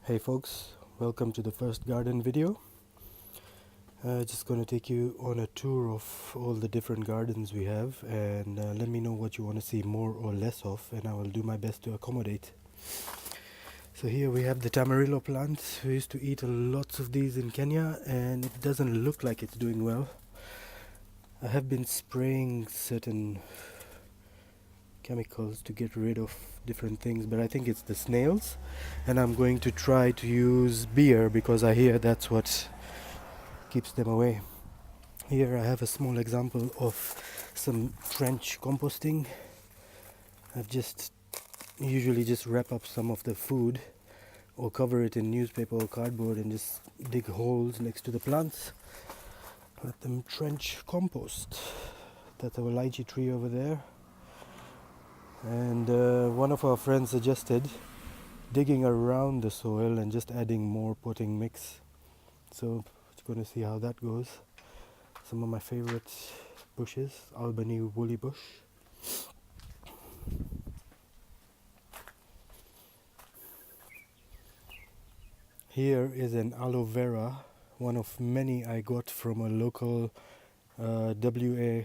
Hey folks, welcome to the first garden video. Just going to take you on a tour of all the different gardens we have, and let me know what you want to see more or less of, and I will do my best to accommodate. So here we have the tamarillo plant. We used to eat lots of these in Kenya, and it doesn't look like it's doing well. I have been spraying certain chemicals to get rid of different things, but I think it's the snails, and I'm going to try to use beer because I hear that's what keeps them away. Here I have a small example of some trench composting. I've usually just wrap up some of the food or cover it in newspaper or cardboard and just dig holes next to the plants, let them trench compost. That's our lychee tree over there. And one of our friends suggested digging around the soil and just adding more potting mix. So we're going to see how that goes. Some of my favorite bushes, Albany woolly bush. Here is an aloe vera, one of many I got from a local WA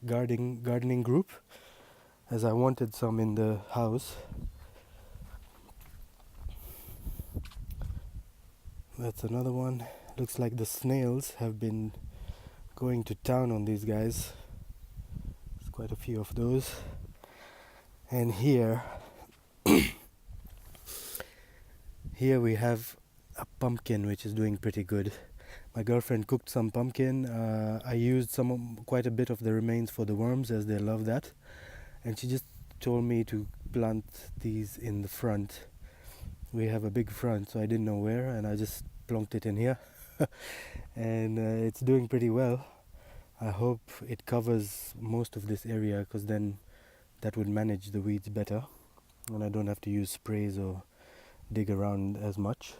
gardening group, as I wanted some in the house. That's another one. Looks like the snails have been going to town on these guys. There's quite a few of those. And here we have a pumpkin which is doing pretty good. My girlfriend cooked some pumpkin. I used quite a bit of the remains for the worms, as they love that, and she just told me to plant these in the front. We have a big front, so I didn't know where, and I just plonked it in here. And it's doing pretty well. I hope it covers most of this area, because then that would manage the weeds better and I don't have to use sprays or dig around as much.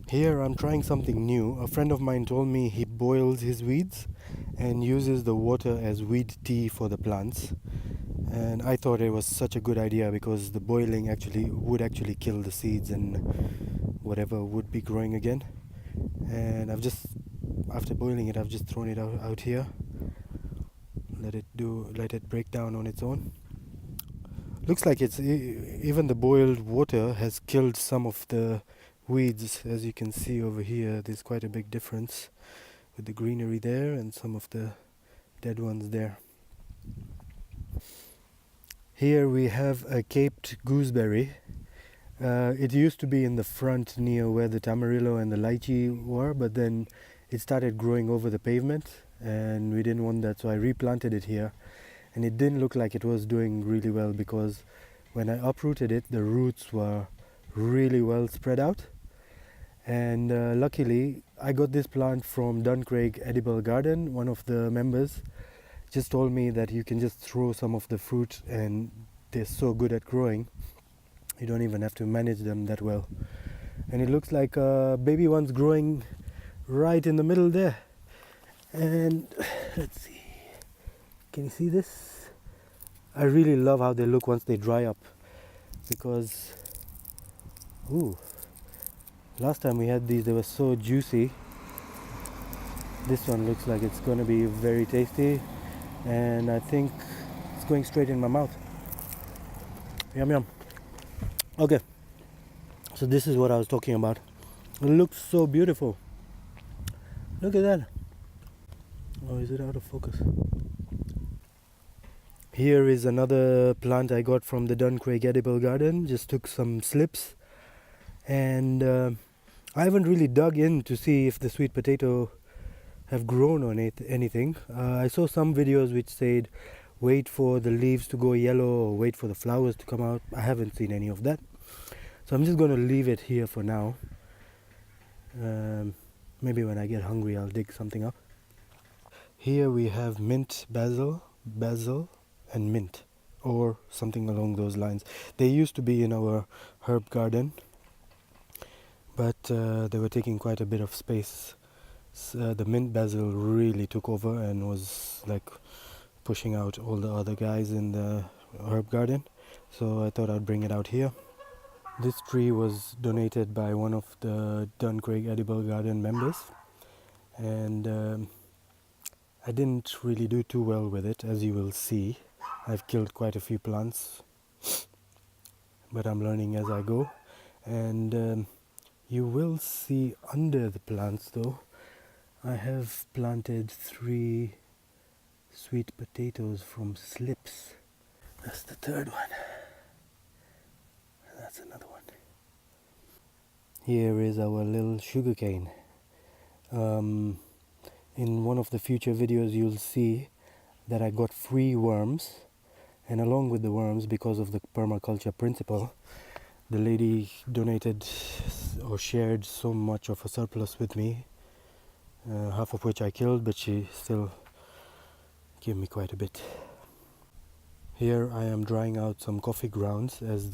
Here I'm trying something new. A friend of mine told me he boils his weeds and uses the water as weed tea for the plants. And I thought it was such a good idea, because the boiling would actually kill the seeds and whatever would be growing again. And after boiling it, I've just thrown it out here. Let it break down on its own. Looks like even the boiled water has killed some of the weeds. As you can see over here, there's quite a big difference with the greenery there and some of the dead ones there. Here we have a caped gooseberry. It used to be in the front near where the tamarillo and the lychee were, but then it started growing over the pavement and we didn't want that, so I replanted it here. And it didn't look like it was doing really well, because when I uprooted it, the roots were really well spread out. And luckily, I got this plant from Duncraig Edible Garden. One of the members just told me that you can just throw some of the fruit and they're so good at growing. You don't even have to manage them that well. And it looks like baby one's growing right in the middle there. And let's see. Can you see this? I really love how they look once they dry up, because last time we had these, they were so juicy. This one looks like it's going to be very tasty, and I think it's going straight in my mouth. Yum yum. Okay, so this is what I was talking about. It looks so beautiful. Look at that. Oh, is it out of focus? Here is another plant I got from the Duncraig Edible Garden. Just took some slips, and I haven't really dug in to see if the sweet potato have grown on it anything. I saw some videos which said wait for the leaves to go yellow or wait for the flowers to come out. I haven't seen any of that, so I'm just going to leave it here for now. Maybe when I get hungry I'll dig something up. Here we have mint basil and mint, or something along those lines. They used to be in our herb garden, but they were taking quite a bit of space. The mint basil really took over and was like pushing out all the other guys in the herb garden, so I thought I'd bring it out here. This tree was donated by one of the Duncraig Edible Garden members, and I didn't really do too well with it, as you will see. I've killed quite a few plants, but I'm learning as I go. And you will see under the plants though, I have planted 3 sweet potatoes from slips. That's the third one. That's another one. Here is our little sugarcane. In one of the future videos you'll see that I got free worms, and along with the worms, because of the permaculture principle, the lady donated or shared so much of a surplus with me, half of which I killed, but she still gave me quite a bit. Here I am drying out some coffee grounds, as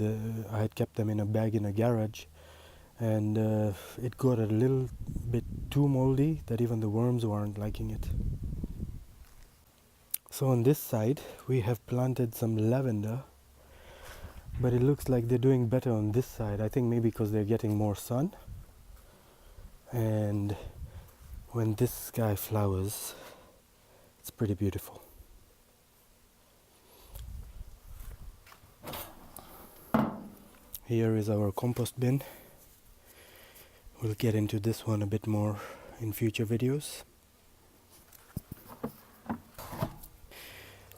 I had kept them in a bag in a garage, and it got a little bit too moldy that even the worms weren't liking it. So on this side we have planted some lavender, but it looks like they're doing better on this side. I think maybe because they're getting more sun, and when this guy flowers it's pretty beautiful. Here is our compost bin. We'll get into this one a bit more in future videos.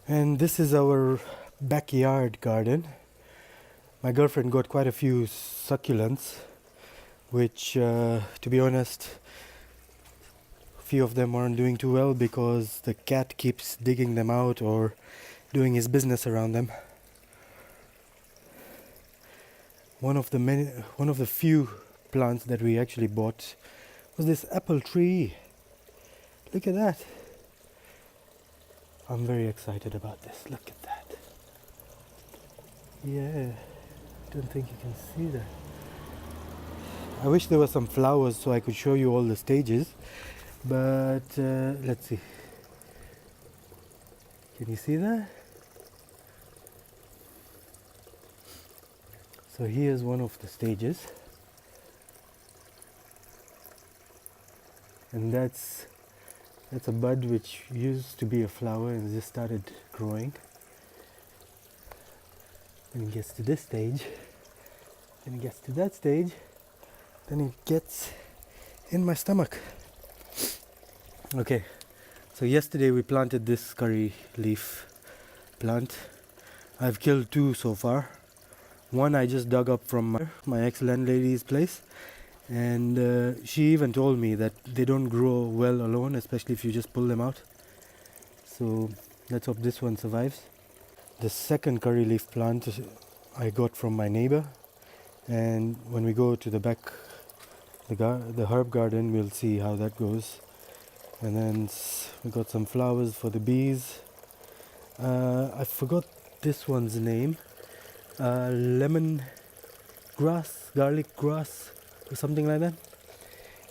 And this is our backyard garden. My girlfriend got quite a few succulents, which to be honest, a few of them aren't doing too well because the cat keeps digging them out or doing his business around them. One of the few plants that we actually bought was this apple tree. Look at that. I'm very excited about this. Look at that. Yeah, I don't think you can see that. I wish there were some flowers so I could show you all the stages, but let's see. Can you see that? So here's one of the stages, and that's a bud which used to be a flower and just started growing. When it gets to this stage, when it gets to that stage, then it gets in my stomach. Okay, so yesterday we planted this curry leaf plant. I've killed 2 so far. One I just dug up from my ex-landlady's place, and she even told me that they don't grow well alone, especially if you just pull them out. So let's hope this one survives. The second curry leaf plant I got from my neighbor, and when we go to the back, the herb garden, we'll see how that goes. And then we got some flowers for the bees. I forgot this one's name. Lemon grass, garlic grass, or something like that.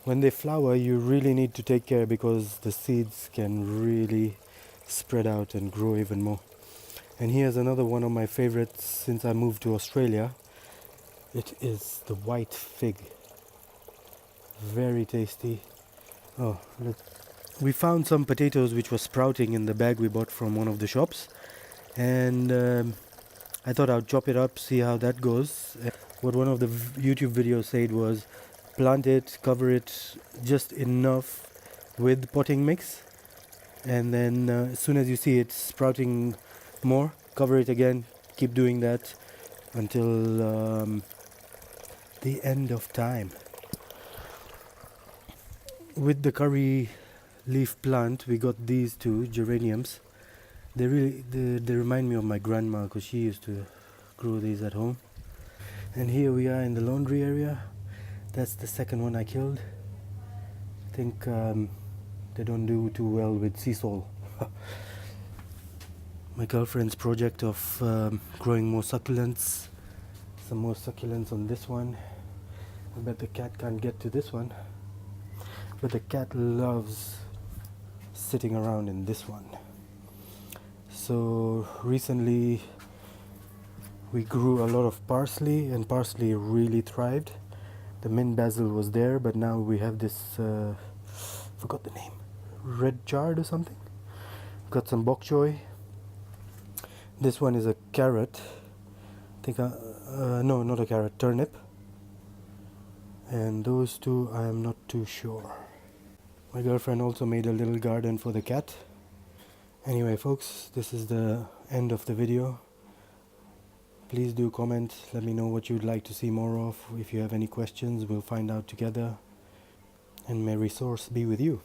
When they flower, you really need to take care because the seeds can really spread out and grow even more. And here's another one of my favorites since I moved to Australia. It is the white fig. Very tasty. Oh, look. We found some potatoes which were sprouting in the bag we bought from one of the shops, and I thought I'd chop it up, see how that goes. What one of the YouTube videos said was plant it, cover it just enough with potting mix, and then as soon as you see it sprouting more, cover it again, keep doing that until the end of time. With the curry leaf plant, we got these 2 geraniums. They remind me of my grandma because she used to grow these at home. And here we are in the laundry area. That's the second one I killed. I think they don't do too well with sea salt. My girlfriend's project of growing more succulents. Some more succulents on this one. I bet the cat can't get to this one, but the cat loves sitting around in this one. So recently we grew a lot of parsley, and parsley really thrived. The mint basil was there, but now we have this, forgot the name, red chard or something. Got some bok choy. This one is a carrot. I think, no, not a carrot, turnip. And those two I am not too sure. My girlfriend also made a little garden for the cat. Anyway folks, this is the end of the video. Please do comment, let me know what you'd like to see more of. If you have any questions, we'll find out together. And may resource be with you.